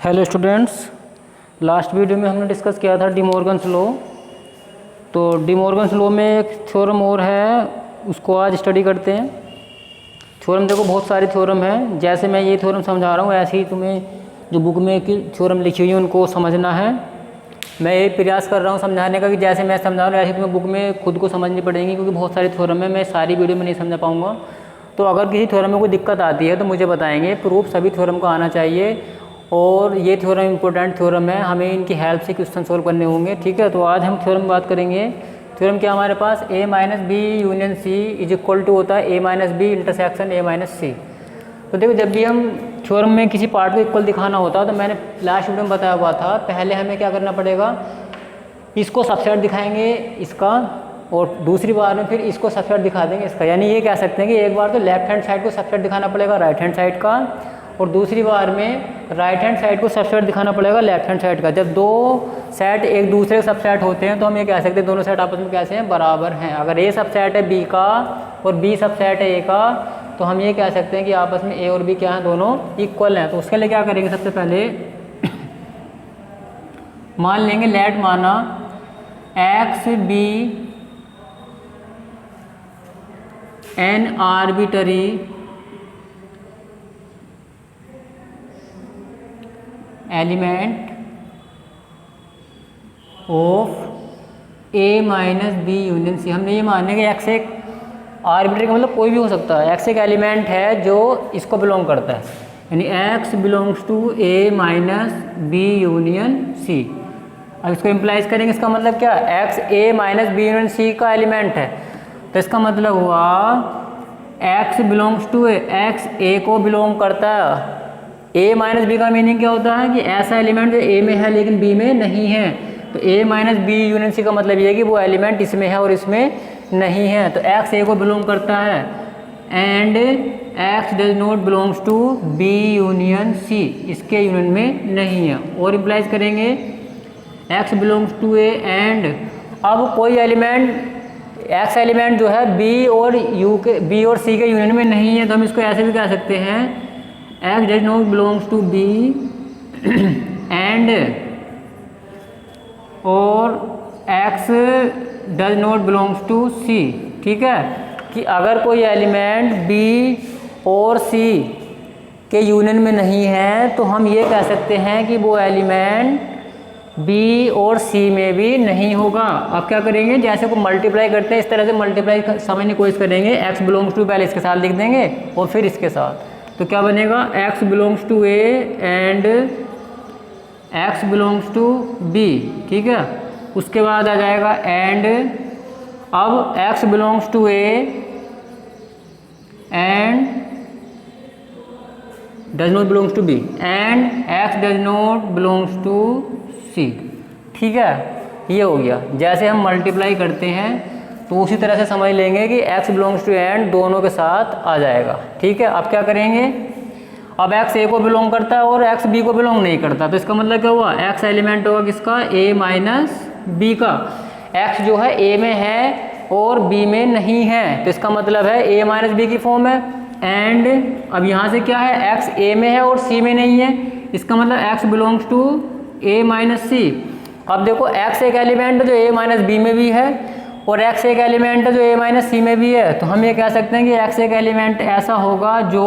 Hello students, last video में हमने discuss किया था डी मॉर्गन्स लॉ। तो डी मॉर्गन्स लॉ में एक थ्योरम और है, उसको आज स्टडी करते हैं। थ्योरम देखो बहुत सारे थ्योरम हैं, जैसे मैं ये थ्योरम समझा रहा हूँ ऐसे ही तुम्हें जो बुक में थ्योरम लिखी हुई है उनको समझना है। मैं ये प्रयास कर रहा हूँ समझाने का कि जैसे मैं समझा रहा हूँ ऐसे तुम्हें बुक में खुद को समझनी पड़ेगी, क्योंकि बहुत सारी थ्योरम है, मैं सारी वीडियो में नहीं समझा पाऊँगा। तो अगर किसी थ्योरम में कोई दिक्कत आती है तो मुझे बताएंगे। प्रूफ सभी थ्योरम को आना चाहिए और ये थ्योरम इंपॉर्टेंट थ्योरम है, हमें इनकी हेल्प से क्वेश्चन सोल्व करने होंगे। ठीक है, तो आज हम थ्योरम में बात करेंगे। थ्योरम क्या हमारे पास a minus B union C is equal to होता है a minus B intersection a minus C. तो देखो जब भी हम थ्योरम में किसी पार्ट को इक्वल दिखाना होता है तो मैंने लास्ट वीडियो में बताया हुआ था, पहले हमें क्या करना पड़ेगा, इसको सबसेट दिखाएंगे इसका और दूसरी बार में फिर इसको सबसेट दिखा देंगे इसका। यानी ये कह सकते हैं कि एक बार तो लेफ्ट हैंड साइड को सबसेट दिखाना पड़ेगा राइट हैंड साइड का, और दूसरी बार में राइट हैंड साइड को सबसेट दिखाना पड़ेगा लेफ्ट हैंड साइड का। जब दो सेट एक दूसरे के सबसेट होते हैं तो हम ये कह सकते हैं दोनों सेट आपस में कैसे हैं, बराबर हैं। अगर ए सबसेट है बी का और बी सबसेट है ए का तो हम ये कह सकते हैं कि आपस में ए और बी क्या हैं, दोनों इक्वल हैं। तो उसके लिए क्या करेंगे, सबसे पहले मान लेंगे, लेट माना x be an arbitrary element of A minus B union C. हमने ये मानने कि एक्स एक आर्बिट्री का मतलब कोई भी हो सकता है, एक्स एक एलिमेंट है जो इसको बिलोंग करता है, यानी X belongs to A minus B union C. अब इसको इम्प्लाइज करेंगे, इसका मतलब क्या, X A minus B union C का एलिमेंट है, तो इसका मतलब हुआ X belongs to A, X A को बिलोंग करता है। ए माइनस बी का मीनिंग क्या होता है कि ऐसा एलिमेंट जो ए में है लेकिन बी में नहीं है। तो ए माइनस बी यूनियन सी का मतलब ये है कि वो एलिमेंट इसमें है और इसमें नहीं है। तो एक्स ए को बिलोंग करता है and x does not belongs to B union C, इसके यूनियन में नहीं है। और इम्प्लाइज करेंगे x belongs to A and अब कोई एलिमेंट एक्स एलिमेंट जो है बी और यू के बी और सी के यूनियन में नहीं है, तो हम इसको ऐसे भी कह सकते हैं X does not belongs to B and और X does not belongs to C. ठीक है, कि अगर कोई एलिमेंट बी और सी के यूनियन में नहीं है तो हम ये कह सकते हैं कि वो एलिमेंट बी और सी में भी नहीं होगा। अब क्या करेंगे, जैसे को मल्टीप्लाई करते हैं इस तरह से मल्टीप्लाई समझने की कोशिश करेंगे। एक्स बिलोंग्स टू पहले इसके साथ लिख देंगे और फिर इसके साथ, तो क्या बनेगा, X belongs to A and X belongs to B. ठीक है, उसके बाद आ जाएगा एंड अब X belongs to A and does not belongs to B and x does not belongs to C. ठीक है, ये हो गया। जैसे हम मल्टीप्लाई करते हैं तो उसी तरह से समझ लेंगे कि x बिलोंग्स टू एंड दोनों के साथ आ जाएगा। ठीक है, अब क्या करेंगे, अब x a को बिलोंग करता है और x b को बिलोंग नहीं करता, तो इसका मतलब क्या हुआ, x एलिमेंट होगा किसका, a माइनस b का। x जो है a में है और b में नहीं है, तो इसका मतलब है a माइनस b की फॉर्म है। एंड अब यहाँ से क्या है, x a में है और c में नहीं है, इसका मतलब x belongs to a minus c। अब देखो x एक एलिमेंट है जो a माइनस b में भी है और x एक एलिमेंट है जो a माइनस सी में भी है, तो हम ये कह सकते हैं कि x एक एलिमेंट ऐसा होगा जो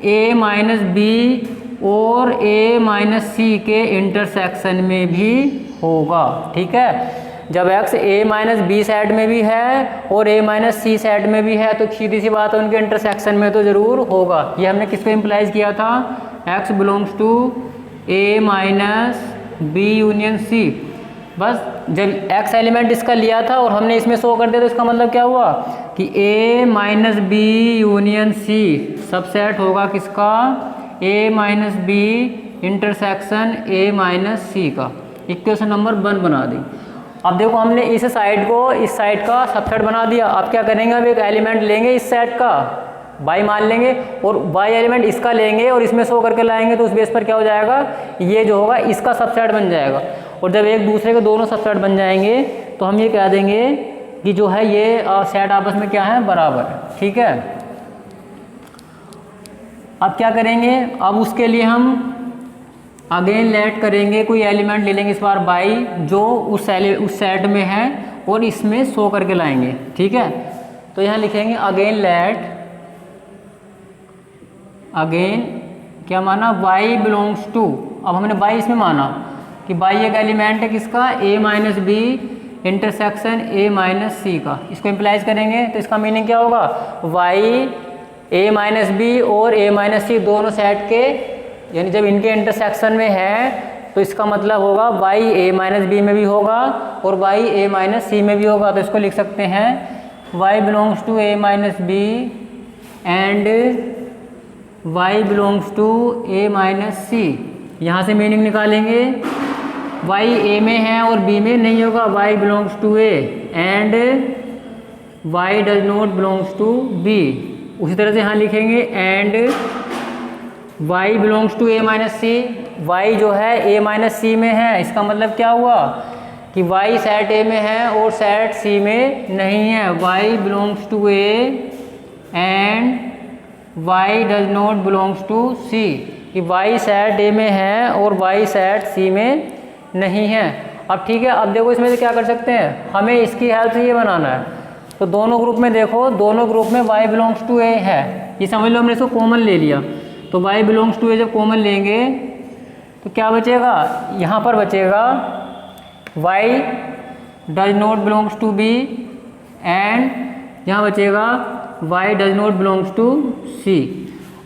a माइनस बी और a माइनस सी के इंटरसेक्शन में भी होगा। ठीक है, जब x a minus B side में भी है और a माइनस सी साइड में भी है तो सीधी सी बात है उनके इंटरसेक्शन में तो ज़रूर होगा। ये हमने किसको इम्प्लाइज किया था, x belongs to a minus B union C. बस जब x एलिमेंट इसका लिया था और हमने इसमें शो कर दिया तो इसका मतलब क्या हुआ कि a minus B union C subset होगा किसका, a minus B intersection a minus C का। इक्वेशन नंबर 1 बना दी। अब देखो हमने इस साइड को इस साइड का सबसेट बना दिया। अब क्या करेंगे, अब एक एलिमेंट लेंगे इस साइड का y मान लेंगे और y एलिमेंट इसका लेंगे और इसमें शो करके लाएंगे, तो उस बेस पर क्या हो जाएगा, ये जो होगा इसका सबसेट बन जाएगा। और जब एक दूसरे के दोनों सबसेट बन जाएंगे तो हम ये कह देंगे कि जो है ये सेट आपस में क्या है, बराबर है। ठीक है, अब क्या करेंगे, अब उसके लिए हम अगेन लेट करेंगे, कोई एलिमेंट ले लेंगे इस बार बाई जो उस सेट में है और इसमें शो करके लाएंगे। ठीक है, तो यहाँ लिखेंगे अगेन लेट, अगेन क्या माना, y बिलोंग्स टू। अब हमने y इसमें माना कि y एक एलिमेंट है किसका, a minus B intersection a minus C का। इसको इम्प्लाइज करेंगे तो इसका मीनिंग क्या होगा, y a माइनस बी और a माइनस सी दोनों सेट के, यानी जब इनके इंटरसेक्शन में है तो इसका मतलब होगा y a माइनस बी में भी होगा और y a माइनस सी में भी होगा। तो इसको लिख सकते हैं y belongs to a minus B and y belongs to a minus C. यहाँ से मीनिंग निकालेंगे, y a में है और b में नहीं होगा, y belongs to a and y does not belongs to b। उसी तरह से यहाँ लिखेंगे and y belongs to a minus C. y जो है a माइनस सी में है, इसका मतलब क्या हुआ कि y सेट a में है और सेट c में नहीं है। y belongs to a and y does not belongs to c, कि y सेट a में है और y सेट c में नहीं है। अब ठीक है, अब देखो इसमें से क्या कर सकते हैं, हमें इसकी हेल्प से ये बनाना है। तो दोनों ग्रुप में देखो, दोनों ग्रुप में y बिलोंग्स टू a है, ये समझ लो हमने इसको कॉमन ले लिया। तो y बिलोंग्स टू a जब कॉमन लेंगे तो क्या बचेगा, यहाँ पर बचेगा y does not belongs to b and यहाँ बचेगा y does not belongs to c।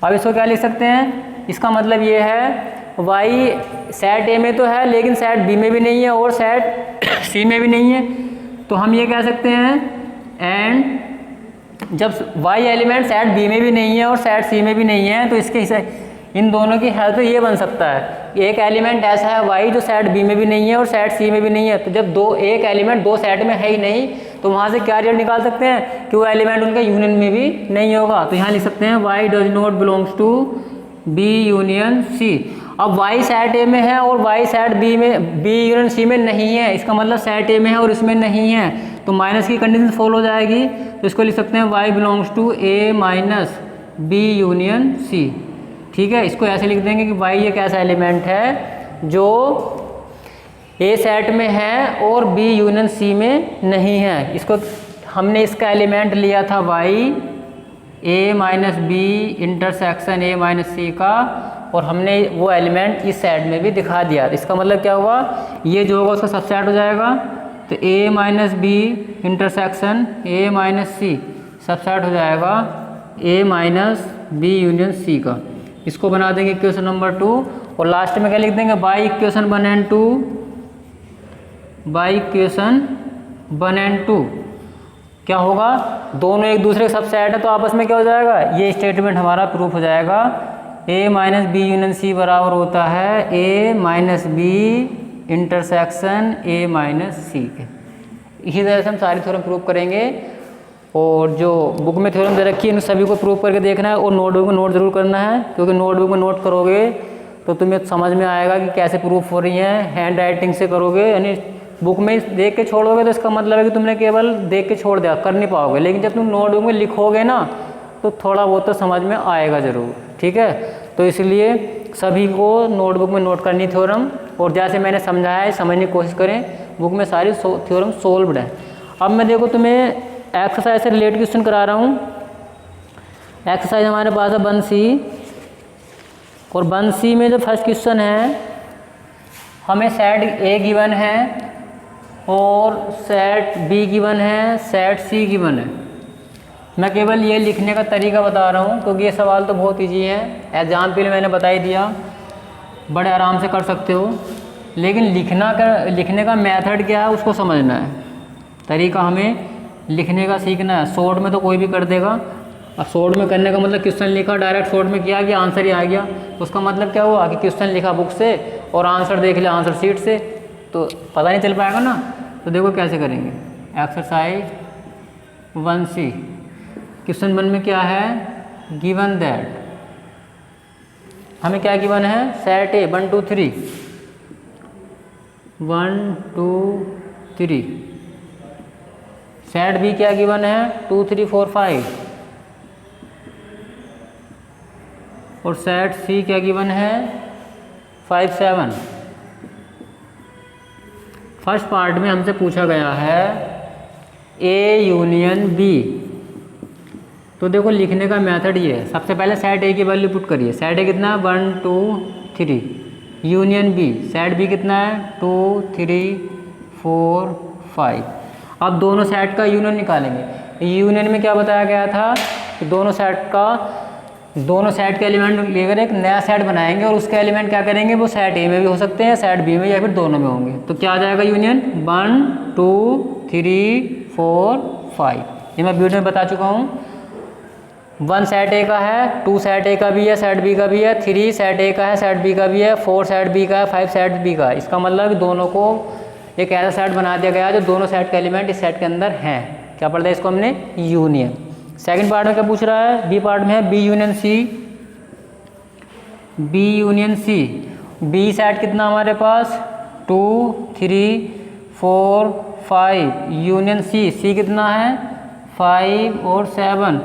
अब इसको क्या लिख सकते हैं, इसका मतलब ये है y सेट a में तो है लेकिन सेट b में भी नहीं है और सेट c में भी नहीं है। तो हम ये कह सकते हैं एंड जब y एलिमेंट सेट b में भी नहीं है और सेट c में भी नहीं है तो इसके हिस्से इन दोनों की हेल्प से ये बन सकता है, एक एलिमेंट ऐसा है y जो सेट b में भी नहीं है और सेट c में भी नहीं है। तो जब एक एलिमेंट दो सेट में है ही नहीं तो वहाँ से क्या रिजल्ट निकाल सकते हैं कि वो एलिमेंट उनका यूनियन में भी नहीं होगा। तो यहाँ लिख सकते हैं y does not belongs to b union c। अब y सेट a में है और y सेट b में, b यूनियन c में नहीं है, इसका मतलब सेट a में है और इसमें नहीं है, तो माइनस की कंडीशन फॉलो हो जाएगी। तो इसको लिख सकते हैं y belongs to a minus b union c। ठीक है, इसको ऐसे लिख देंगे कि y एक ऐसा एलिमेंट है जो a सेट में है और b यूनियन c में नहीं है। इसको हमने इसका एलिमेंट लिया था y a minus B intersection a minus C का और हमने वो एलिमेंट इस सेट में भी दिखा दिया। इसका मतलब क्या हुआ, ये जो होगा उसका सबसेट हो जाएगा। तो a minus B intersection a minus C subset हो जाएगा a minus B union c का। इसको बना देंगे इक्वेशन नंबर 2 और लास्ट में क्या लिख देंगे, by equation 1 and 2, by equation 1 and 2 क्या होगा, दोनों एक दूसरे के सबसेट है तो आपस में क्या हो जाएगा, ये स्टेटमेंट हमारा प्रूफ हो जाएगा। a minus B union C बराबर होता है a minus B intersection a minus C के। इसी तरह से हम सारी थ्योरम प्रूफ करेंगे और जो बुक में थ्योरम दे रखी है इन सभी को प्रूफ करके देखना है और नोटबुक में नोट जरूर करना है, क्योंकि नोटबुक में नोट करोगे तो तुम्हें समझ में आएगा कि कैसे प्रूफ हो रही हैं। हैंड राइटिंग से करोगे यानी बुक में देख के छोड़ोगे तो इसका मतलब है कि तुमने केवल देख के छोड़ दिया, कर नहीं पाओगे। लेकिन जब तुम नोटबुक में लिखोगे ना तो थोड़ा बहुत तो समझ में आएगा ज़रूर। ठीक है, तो इसलिए सभी को नोटबुक में नोट करनी थ्योरम और जैसे मैंने समझाया है समझने की कोशिश करें। बुक में सारी थ्योरम सोल्व्ड है। अब मैं देखो तुम्हें एक्सरसाइज से रिलेटेड क्वेश्चन करा रहा हूँ। एक्सरसाइज हमारे पास है 1C और 1C में जो फर्स्ट क्वेश्चन है, हमें सेट A गिवन है और सेट B गिवन है, सेट C गिवन है। मैं केवल ये लिखने का तरीका बता रहा हूँ क्योंकि ये सवाल तो बहुत ईजी है, एग्जाम के लिए मैंने बता ही दिया, बड़े आराम से कर सकते हो। लेकिन लिखने का मेथड क्या है उसको समझना है, तरीका हमें लिखने का सीखना है। शॉर्ट में तो कोई भी कर देगा, अब शॉर्ट में करने का मतलब क्वेश्चन लिखा डायरेक्ट शॉर्ट में किया कि आंसर ही आ गया, उसका मतलब क्या हुआ कि क्वेश्चन लिखा बुक से और आंसर देख लिया आंसर शीट से, तो पता नहीं चल पाएगा ना। तो देखो कैसे करेंगे। एक्सरसाइज 1C क्वेश्चन 1 में क्या है, गिवन दैट, हमें क्या गिवन है, सेट A 1 2 3 1 2 3, सेट B क्या गिवन है 2 3 4 5 और सेट C क्या गिवन है 5 7। फर्स्ट पार्ट में हमसे पूछा गया है ए यूनियन बी। तो देखो लिखने का मेथड ये है, सबसे पहले सेट ए की वैल्यू पुट करिए। सेट ए कितना है 1 2 3, यूनियन बी सेट बी कितना है 2 3 4 5। अब दोनों सेट का यूनियन निकालेंगे। यूनियन में क्या बताया गया था कि दोनों सेट के एलिमेंट लेकर एक नया सेट बनाएंगे और उसके एलिमेंट क्या करेंगे, वो सेट ए में भी हो सकते हैं, सेट बी में, या फिर दोनों में होंगे। तो क्या आ जाएगा यूनियन 1 2 3 4 5। ये मैं वीडियो में बता चुका हूँ। 1 सेट ए का है, 2 सेट ए का भी है, सेट बी का भी है, 3 सेट ए का है, सेट बी का भी है, 4 सेट बी का है, 5 सेट बी का है। इसका मतलब दोनों को एक ऐसा सेट बना दिया गया है जो दोनों सेट के एलिमेंट इस सेट के अंदर हैं। क्या पढ़ता है इसको हमने, यूनियन। सेकंड पार्ट में क्या पूछ रहा है, बी पार्ट में है B union C. B union C, B set कितना हमारे पास 2 3 4 5, यूनियन सी, सी कितना है 5 और 7।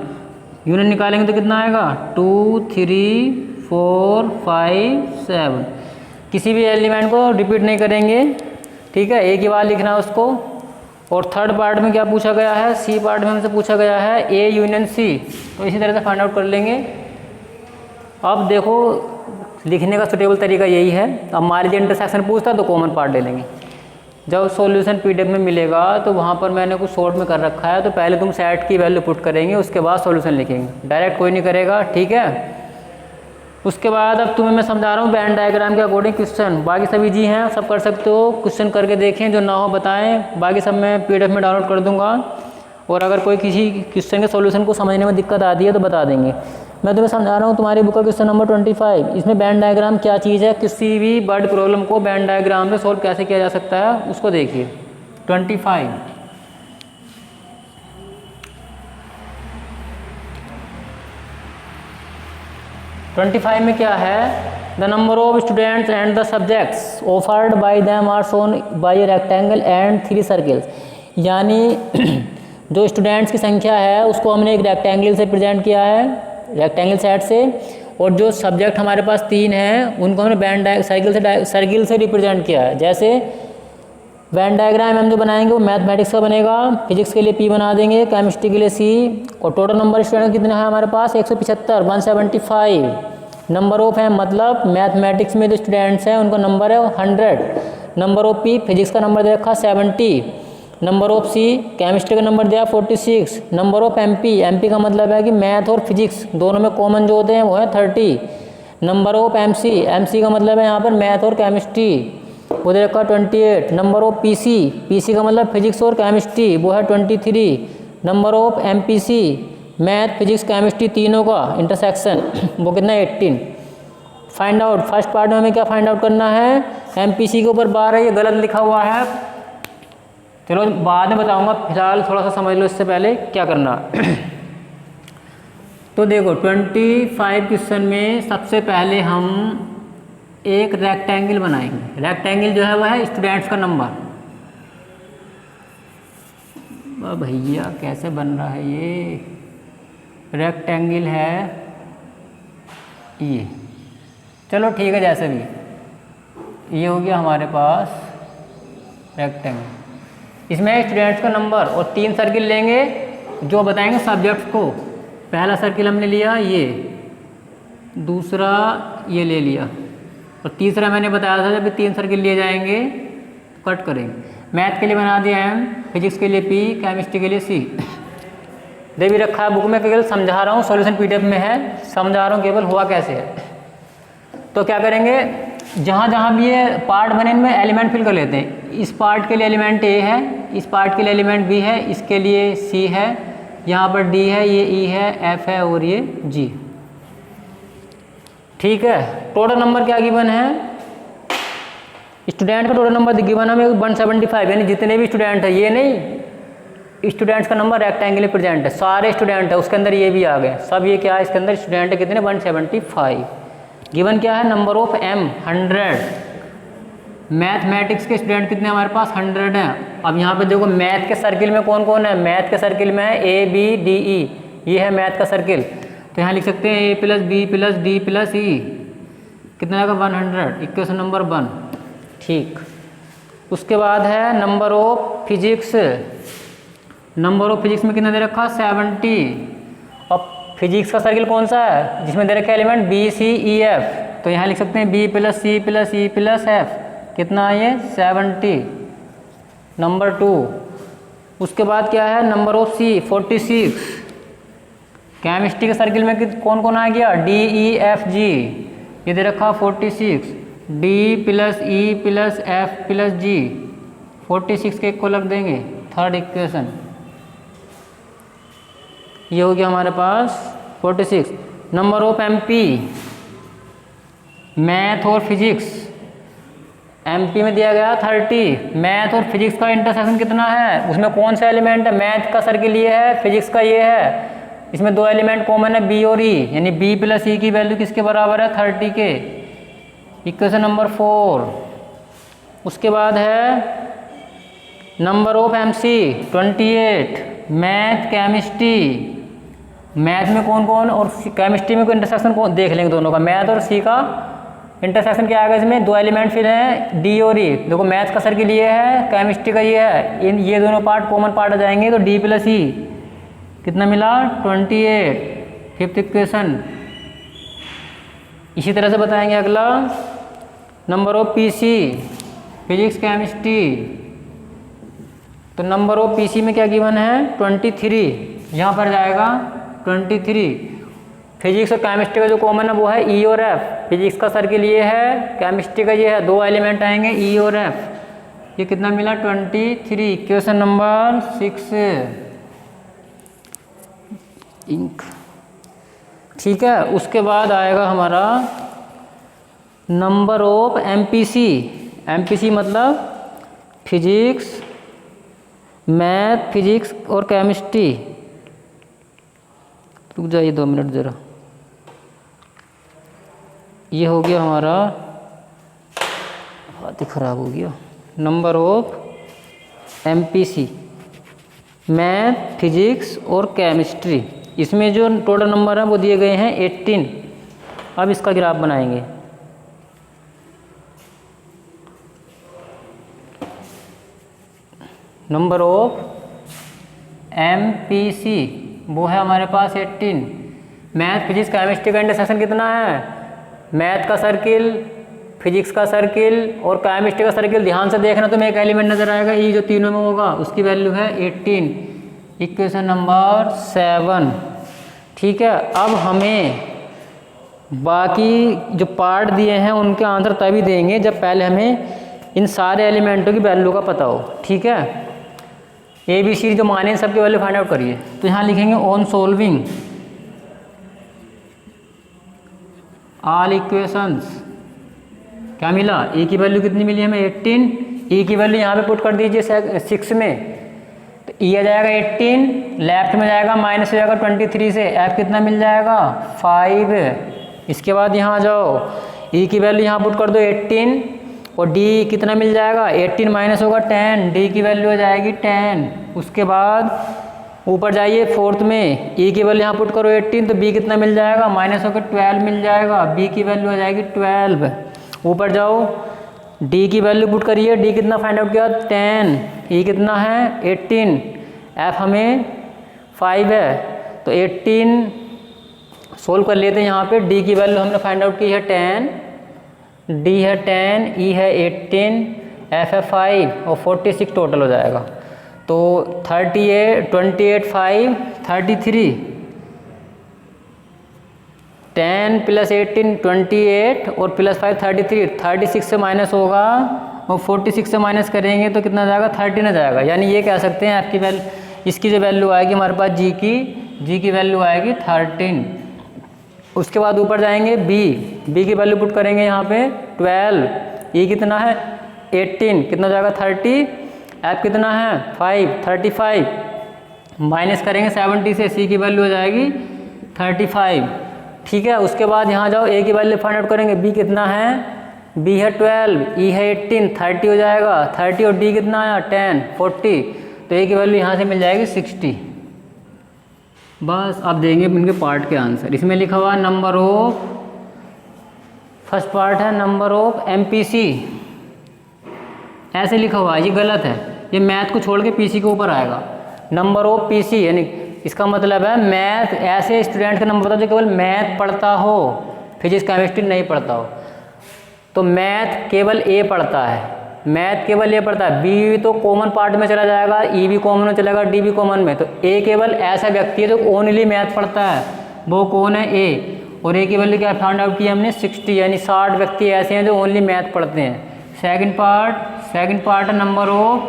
यूनियन निकालेंगे तो कितना आएगा 2 3 4 5 7। किसी भी एलिमेंट को रिपीट नहीं करेंगे, ठीक है, एक ही बार लिखना है उसको। और थर्ड पार्ट में क्या पूछा गया है, सी पार्ट में हमसे पूछा गया है ए यूनियन सी। तो इसी तरह से फाइंड आउट कर लेंगे। अब देखो लिखने का सुटेबल तरीका यही है। अब मान लीजिए इंटरसेक्शन पूछता है तो कॉमन पार्ट ले लेंगे। जब सॉल्यूशन पीडीएफ में मिलेगा तो वहाँ पर मैंने कुछ शॉर्ट में कर रखा है, तो पहले तुम सेट की वैल्यू पुट करेंगे, उसके बाद सॉल्यूशन लिखेंगे, डायरेक्ट कोई नहीं करेगा, ठीक है। उसके बाद अब तुम्हें मैं समझा रहा हूँ वेन डायग्राम के अकॉर्डिंग क्वेश्चन। बाकी सभी जी हैं, सब कर सकते हो, क्वेश्चन करके देखें, जो ना हो बताएं। बाकी सब मैं पीडीएफ में डाउनलोड कर दूंगा। और अगर कोई किसी क्वेश्चन के सॉल्यूशन को समझने में दिक्कत आती है तो बता देंगे। मैं तुम्हें समझा रहा हूँ तुम्हारी बुक का क्वेश्चन नंबर 25। इसमें वेन डायग्राम क्या चीज़ है, किसी भी वर्ड प्रॉब्लम को वेन डायग्राम से सॉल्व कैसे किया जा सकता है उसको देखिए। 25 में क्या है, the number of students and the subjects offered by them are shown by a rectangle and 3 circles. यानी जो स्टूडेंट्स की संख्या है उसको हमने एक रेक्टेंगल से प्रेजेंट किया है, रेक्टेंगल सेट से। और जो सब्जेक्ट हमारे पास 3 हैं उनको हमने सर्किल से रिप्रेजेंट किया है। जैसे वेन डायग्राम हम जो बनाएंगे वो मैथमेटिक्स का बनेगा, फिजिक्स के लिए P बना देंगे, केमिस्ट्री के लिए C। और टोटल नंबर स्टूडेंट कितने हैं हमारे पास 175, 175। नंबर ऑफ है मतलब मैथमेटिक्स में जो स्टूडेंट्स हैं उनका नंबर है 100। नंबर ऑफ P, फिजिक्स का नंबर दे रखा 70। नंबर ऑफ C, केमिस्ट्री का नंबर दिया 46। नंबर ऑफ MP का मतलब है कि मैथ और फिजिक्स दोनों में कॉमन जो होते हैं वो है 30। नंबर ऑफ MC का मतलब है यहाँ पर मैथ और केमिस्ट्री, वो दे रखा 28। नंबर ऑफ PC का मतलब फिजिक्स और केमिस्ट्री, वो है 23। Number of MPC, math physics chemistry तीनों का इंटरसेक्शन, वो कितना है 18। फाइंड आउट, फर्स्ट पार्ट में हमें क्या फाइंड आउट करना है, MPC के ऊपर 12, ये गलत लिखा हुआ है, चलो बाद में बताऊंगा, फिलहाल थोड़ा सा समझ लो इससे पहले क्या करना। तो देखो 25 क्वेश्चन में सबसे पहले हम एक रेक्टेंगल बनाएंगे। रेक्टेंगल जो है वह है स्टूडेंट्स का नंबर। भैया कैसे बन रहा है ये, रेक्टेंगल है ये, चलो ठीक है, जैसे भी ये हो गया हमारे पास रेक्टेंगल। इसमें स्टूडेंट्स का नंबर और 3 सर्किल लेंगे जो बताएंगे सब्जेक्ट्स को। पहला सर्किल हमने लिया ये, दूसरा ये ले लिया, और तीसरा मैंने बताया था जब 3 सर्किल लिए जाएंगे कट करेंगे। मैथ के लिए बना दिया M, फिजिक्स के लिए P, केमिस्ट्री के लिए C। दे भी रखा है बुक में, केवल समझा रहा हूँ, सॉल्यूशन PDF में है, समझा रहा हूँ केवल हुआ कैसे है। तो क्या करेंगे, जहाँ जहाँ भी ये पार्ट बने इनमें एलिमेंट फिल कर लेते हैं। इस पार्ट के लिए एलिमेंट A है, इस पार्ट के लिए एलिमेंट B है, इसके लिए C है, यहाँ पर D है, ये E है, F है और ये G। ठीक है, टोटल नंबर क्या गिवन है, स्टूडेंट का टोटल नंबर गिवन हमें 175, यानी जितने भी स्टूडेंट है, ये नहीं, स्टूडेंट्स का नंबर रेक्टेंगल प्रेजेंट है, सारे स्टूडेंट है, उसके अंदर ये भी आ गए सब। ये क्या है, इसके अंदर स्टूडेंट है कितने 175। गिवन क्या है, नंबर ऑफ M 100। मैथमेटिक्स के स्टूडेंट कितने हमारे पास 100 हैं। अब यहाँ पे देखो मैथ के सर्किल में कौन कौन है, मैथ के सर्किल में है A B D E, ये है मैथ का सर्किल। तो यहाँ लिख सकते हैं A + B + D + E। कितना आएगा 100, इक्वेशन नंबर 1। ठीक, उसके बाद है number of physics. Number of physics में कितना दे रखा 70। अब फिजिक्स का सर्किल कौन सा है जिसमें दे रखा element B C E F, तो यहाँ लिख सकते हैं B plus C plus E plus F, कितना है ये 70, नंबर 2। उसके बाद क्या है नंबर ऑफ सी 46। केमिस्ट्री के सर्किल में कौन कौन आ गया डी ई एफ जी, ये दे रखा 46, D plus E plus F plus G, 46 के एक को लग देंगे, थर्ड इक्वेशन। ये हो गया हमारे पास 46। नंबर ऑफ एमपी, मैथ और फिजिक्स, एमपी में दिया गया 30। मैथ और फिजिक्स का इंटरसेक्शन कितना है, उसमें कौन सा एलिमेंट है, मैथ का सर्किल ये है, फिजिक्स का ये है, इसमें दो एलिमेंट कॉमन है बी और ई, यानी बी प्लस ई की वैल्यू किसके बराबर है 30 के, इक्वेशन नंबर 4। उसके बाद है number of MC 28। Math chemistry, math में कौन कौन और केमिस्ट्री में कोई इंटरसेक्शन कौन देख लेंगे दोनों का, मैथ और सी का इंटरसेक्शन क्या आएगा, इसमें दो एलिमेंट फिर हैं डी और ई। देखो मैथ का सर्किल ये है, केमिस्ट्री का ये है, इन ये दोनों पार्ट कॉमन पार्ट आ जाएंगे, तो डी प्लस ई कितना मिला 28, फिफ्थ इक्वेशन। इसी तरह से बताएंगे अगला number of PC, physics chemistry, तो नंबर ऑफ पीसी में क्या गिवन है 23, यहाँ पर जाएगा 23। फिजिक्स और केमिस्ट्री का जो कॉमन है वो है ई और एफ, फिजिक्स का सर्किल ये है, केमिस्ट्री का ये है, दो एलिमेंट आएंगे ई और एफ, ये कितना मिला 23, इक्वेशन नंबर 6 इंक। ठीक है, उसके बाद आएगा हमारा नंबर ऑफ एमपीसी। एमपीसी मतलब फिजिक्स, मैथ, फिजिक्स और केमिस्ट्री। रुक जाइए 2 मिनट ज़रा, ये हो गया हमारा, बात ही ख़राब हो गया। Number of MPC math, physics और केमिस्ट्री, इसमें जो टोटल नंबर है वो दिए गए हैं 18। अब इसका ग्राफ बनाएंगे। नंबर ऑफ एमपीसी वो है हमारे पास 18। मैथ, फिजिक्स, केमिस्ट्री का इंटरसेक्शन कितना है, मैथ का सर्किल, फिजिक्स का सर्किल और केमिस्ट्री का सर्किल, ध्यान से देखना तुम्हें एक एलिमेंट नजर आएगा ई जो तीनों में होगा, उसकी वैल्यू है 18, इक्वेशन नंबर 7। ठीक है, अब हमें बाकी जो पार्ट दिए हैं उनके आंसर तभी देंगे जब पहले हमें इन सारे एलिमेंटों की वैल्यू का पता हो। ठीक है, ए बी सी जो माने सबकी वैल्यू फाइंड आउट करिए। तो यहाँ लिखेंगे ऑन सोल्विंग ऑल इक्वेशंस, क्या मिला, ए की वैल्यू कितनी मिली हमें 18, ई की वैल्यू यहाँ पे पुट कर दीजिए 6 में, तो ई आ जाएगा 18, लेफ्ट में जाएगा माइनस हो जाएगा 23 से, एफ कितना मिल जाएगा 5। इसके बाद यहाँ आ जाओ, ई की वैल्यू यहाँ पुट कर दो 18 और डी कितना मिल जाएगा 18 माइनस होगा 10, डी की वैल्यू हो जाएगी 10। उसके बाद ऊपर जाइए फोर्थ में, ई की वैल्यू यहाँ पुट करो 18, तो बी कितना मिल जाएगा माइनस होकर 12 मिल जाएगा, बी की वैल्यू हो जाएगी 12। ऊपर जाओ, डी की वैल्यू पुट करिए, डी कितना फाइंड आउट किया 10, ई कितना है 18, एफ हमें 5 है, तो 18 सोल्व कर लेते हैं। यहाँ पे डी की वैल्यू हमने फाइंड आउट की है 10, डी है 10, ई है 18, एफ है 5 और 46 टोटल हो जाएगा। तो 38, 28, 5, 33, 10 प्लस 18 28 और प्लस 5 33, 36 से माइनस होगा और 46 से माइनस करेंगे तो कितना जाएगा 13 आ जाएगा। यानी ये कह सकते हैं आपकी वैल्यू, इसकी जो वैल्यू आएगी हमारे पास जी की वैल्यू आएगी 13। उसके बाद ऊपर जाएंगे बी की वैल्यू पुट करेंगे यहाँ पे 12, ई कितना है 18, कितना जाएगा 30, एफ कितना है 5, 35, माइनस करेंगे 70 से, सी की वैल्यू हो जाएगी 35। ठीक है, उसके बाद यहाँ जाओ, ए की वैल्यू फाइंड आउट करेंगे, बी कितना है, बी है 12, ई है 18, 30 हो जाएगा 30 और डी कितना आया 10, 40, तो ए की वैल्यू यहाँ से मिल जाएगी 60। बस अब देंगे इनके पार्ट के आंसर। इसमें लिखा हुआ नंबर ऑफ फर्स्ट पार्ट है नंबर ऑफ MPC, ऐसे लिखा हुआ है, ये गलत है, ये मैथ को छोड़ के PC के ऊपर आएगा। नंबर ऑफ PC यानी इसका मतलब है मैथ, ऐसे स्टूडेंट का नंबर बताओ जो केवल मैथ पढ़ता हो, फिजिक्स केमिस्ट्री नहीं पढ़ता हो। तो मैथ केवल A पढ़ता है, मैथ केवल A पढ़ता है, B तो कॉमन पार्ट में चला जाएगा, E भी कॉमन में चलेगा, D भी कॉमन में, तो A केवल ऐसा व्यक्ति है जो ओनली मैथ पढ़ता है, वो कौन है? A। और A की वैल्यू क्या फाइंड आउट किया हमने? 60, यानी 60 व्यक्ति ऐसे हैं जो ओनली मैथ पढ़ते हैं। सेकंड पार्ट है नंबर ऑफ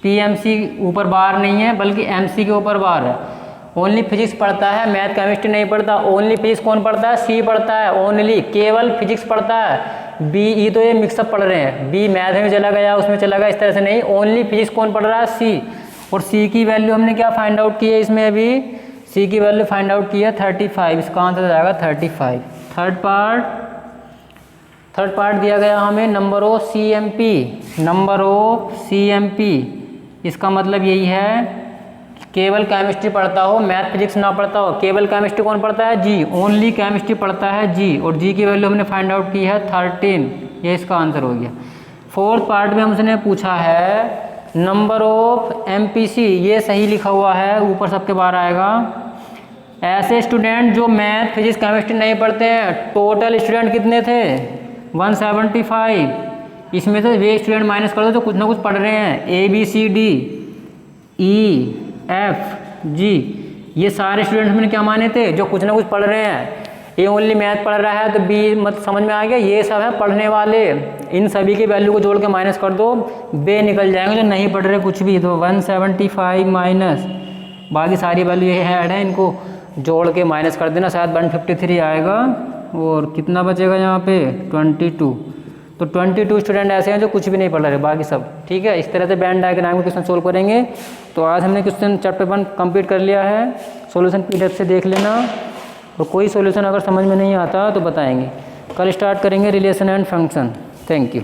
PMC ऊपर बार नहीं है बल्कि MC के ऊपर बार है। ओनली फिजिक्स पढ़ता है, मैथ केमिस्ट्री नहीं पढ़ता। ओनली फिजिक्स कौन पढ़ता है? C पढ़ता है, ओनली केवल फिजिक्स पढ़ता है। BE तो ये मिक्सअप पढ़ रहे हैं, B मैथ में चला गया, उसमें चला गया, इस तरह से नहीं, ओनली फिजिक्स कौन पढ़ रहा है? C। और C की वैल्यू हमने क्या फाइंड आउट की है इसमें? अभी C की वैल्यू फाइंड आउट की है 35, इसका आंसर जाएगा 35। थर्ड पार्ट दिया गया हमें नंबर ऑफ CMP, इसका मतलब यही है केवल केमिस्ट्री पढ़ता हो, मैथ फिजिक्स ना पढ़ता हो। केवल केमिस्ट्री कौन पढ़ता है? G, ओनली केमिस्ट्री पढ़ता है G, और G की वैल्यू हमने फाइंड आउट की है 13, ये इसका आंसर हो गया। फोर्थ पार्ट में हमसे पूछा है नंबर ऑफ MPC, ये सही लिखा हुआ है, ऊपर सबके बाहर आएगा। ऐसे स्टूडेंट जो मैथ फिजिक्स केमिस्ट्री नहीं पढ़ते हैं, टोटल स्टूडेंट कितने थे? 175। इसमें से वे स्टूडेंट माइनस कर दो जो कुछ ना कुछ पढ़ रहे हैं, ABCDEFG, ये सारे स्टूडेंट्स मैंने क्या माने थे? जो कुछ ना कुछ पढ़ रहे हैं। ए ओनली मैथ पढ़ रहा है तो B मत समझ में आ गया, ये सब है पढ़ने वाले। इन सभी की वैल्यू को जोड़ के माइनस कर दो, बे निकल जाएंगे जो नहीं पढ़ रहे कुछ भी। तो 175 माइनस बाकी सारी वैल्यू ये ऐड है, इनको जोड़ के माइनस कर देना, शायद 153 आएगा। और कितना बचेगा यहाँ पे? 22। तो 22 स्टूडेंट ऐसे हैं जो कुछ भी नहीं पढ़ रहे, बाकी सब ठीक है। इस तरह से वेन डायग्राम के क्वेश्चन सोल्व करेंगे। तो आज हमने क्वेश्चन चैप्टर 1 कंप्लीट कर लिया है, सॉल्यूशन PDF से देख लेना, और कोई सॉल्यूशन अगर समझ में नहीं आता तो बताएंगे। कल स्टार्ट करेंगे relation and function. Thank you.